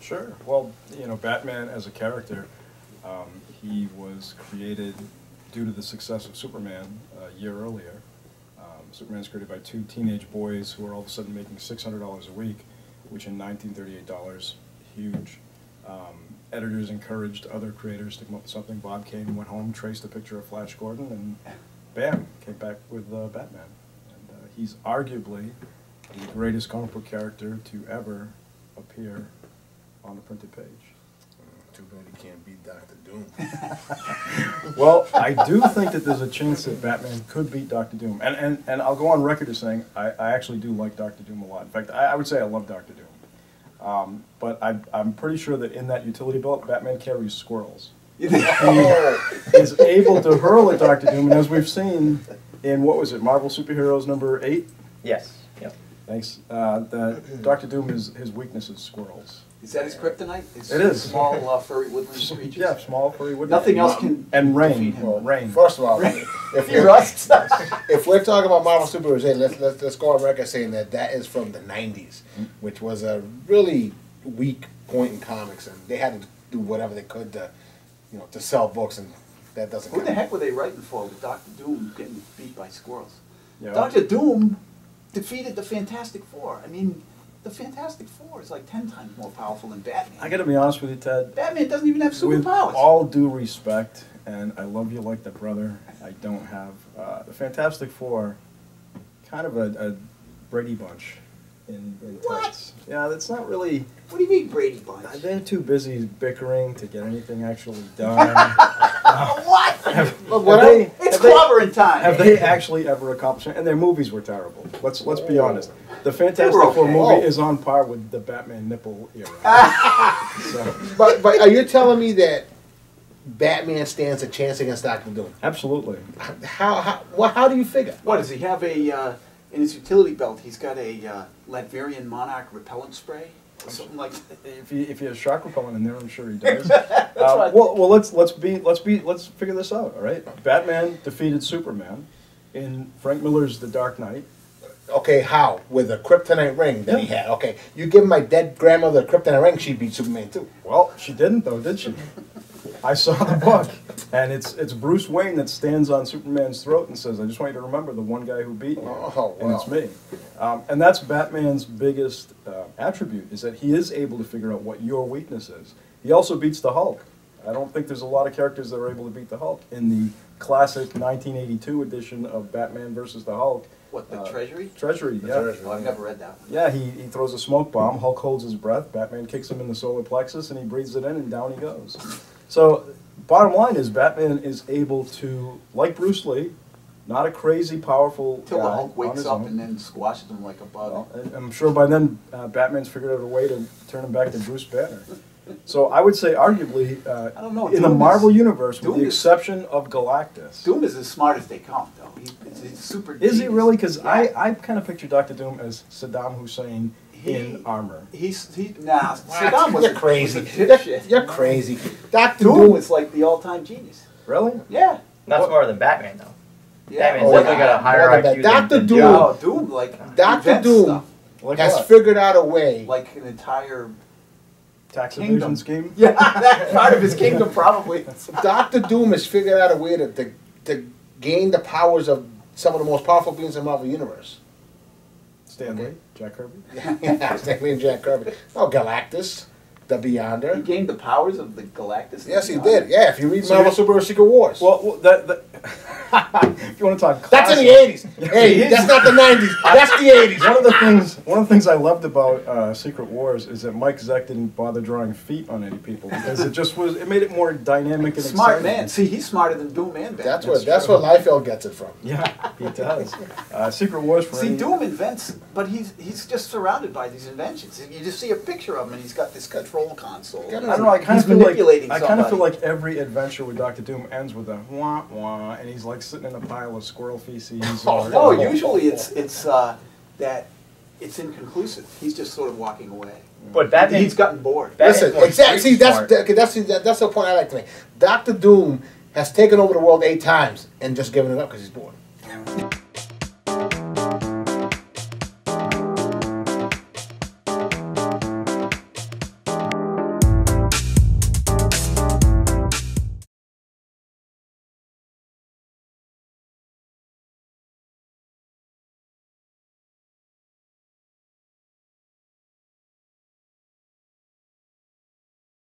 Sure. Well, you know, Batman as a character, he was created due to the success of Superman a year earlier. Superman's created by two teenage boys who are all of a sudden making $600 a week, which in 1938 dollars, huge. Editors encouraged other creators to come up with something. Bob Kane went home, traced a picture of Flash Gordon, and bam, came back with Batman. And he's arguably the greatest comic book character to ever appear on the printed page. Too bad he can't beat Dr. Doom. Well, I do think that there's a chance that Batman could beat Dr. Doom. And I'll go on record as saying I actually do like Dr. Doom a lot. In fact, I would say I love Dr. Doom. But I'm pretty sure that in that utility belt, Batman carries squirrels. He is able to hurl at Dr. Doom, and as we've seen in, what was it, Marvel Superheroes number 8? Yes. Yep. Thanks. Dr. Doom, his weakness is squirrels. Is that his kryptonite? It is. Small furry woodland creatures? Yeah, small furry woodland. Nothing else can and rain. defeat him. Well, rain. First of all, if we're talking about Marvel Superheroes, hey, let's go on record saying that is from the 90s, which was a really weak point in comics, and they had to do whatever they could to, you know, to sell books, and that doesn't. Who the heck were they writing for with Dr. Doom getting beat by squirrels? Yeah. Dr. Doom defeated the Fantastic Four. I mean, the Fantastic Four is like 10 times more powerful than Batman. I got to be honest with you, Ted. Batman doesn't even have With superpowers. all due respect, and I love you like the brother I don't have, the Fantastic Four, kind of a Brady Bunch in What? tights. Yeah, that's not really. What do you mean Brady Bunch? They're too busy bickering to get anything actually done. What? It's have clobber in time. Have they actually ever accomplished it? And their movies were terrible. Let's be honest. The Fantastic Four okay. movie is on par with the Batman nipple era. So. But are you telling me that Batman stands a chance against Dr. Doom? Absolutely. How do you figure? What, does he have a, in his utility belt, he's got a Latverian monarch repellent spray? Or something like that? If he has shock repellent in there, I'm sure he does. Well, let's figure this out. All right, Batman defeated Superman in Frank Miller's The Dark Knight. Okay, how? With a kryptonite ring that he had. Okay, you give my dead grandmother a kryptonite ring, she beat Superman too. Well, she didn't though, did she? I saw the book, and it's Bruce Wayne that stands on Superman's throat and says, "I just want you to remember the one guy who beat you, and it's me." And that's Batman's biggest attribute, is that he is able to figure out what your weakness is. He also beats the Hulk. I don't think there's a lot of characters that are able to beat the Hulk. In the classic 1982 edition of Batman versus the Hulk. What, the Treasury? Treasury, yeah. Treasury. Well, I've never read that one. Yeah, he throws a smoke bomb, Hulk holds his breath, Batman kicks him in the solar plexus, and he breathes it in, and down he goes. So, bottom line is, Batman is able to, like Bruce Lee, not a crazy, powerful Till the guy Hulk wakes on his up own. and then squashes him like a bug. Well, and I'm sure by then, Batman's figured out a way to turn him back to Bruce Banner. So I would say, arguably, I don't know, in the Doom Marvel is- universe, with Doom the is- exception of Galactus. Doom is as smart as they come, though. He's super Is he genius. really? Because Yeah. I kind of picture Dr. Doom as Saddam Hussein in armor. Saddam was You're crazy. dipshit. You're crazy. Dr. Doom Doom is like the all-time genius. Really? Yeah. Not smarter than Batman, though. Yeah. Batman's definitely got a higher more than IQ that. than Dr. Doom. No, Doom, like, Dr. invents Doom stuff. Like has what? figured out a way. Like an entire Tax kingdom. evasion scheme? Yeah, that part of his kingdom, probably. Dr. Doom has figured out a way to gain the powers of some of the most powerful beings in the Marvel Universe. Stan Lee? Jack Kirby? Yeah, Stanley and Jack Kirby. Oh, Galactus, the He Beyonder. gained the powers of the Galactus. Yes, he did. Yeah, if you read So Marvel you- Superhero Secret Wars. Well, if you want to talk That's in the classic- 80s. Hey, that's not the 90s. That's the 80s. One of the things I loved about Secret Wars is that Mike Zeck didn't bother drawing feet on any people, because it made it more dynamic and Smart exciting. man. See, he's smarter than Doom and Batman. That's where Liefeld gets it from. Yeah, he does. Secret Wars for See, any- Doom invents, but he's just surrounded by these inventions. You just see a picture of him, and he's got this control console. I don't know. I kind He's of feel like manipulating somebody. every adventure with Dr. Doom ends with a wah wah, and he's like sitting in a pile of squirrel feces. No, usually it's inconclusive. He's just sort of walking away. But Batman, He's gotten bored. Listen, Batman's exactly. See, smart. that's the point I like to make. Dr. Doom has taken over the world 8 times and just given it up because he's bored.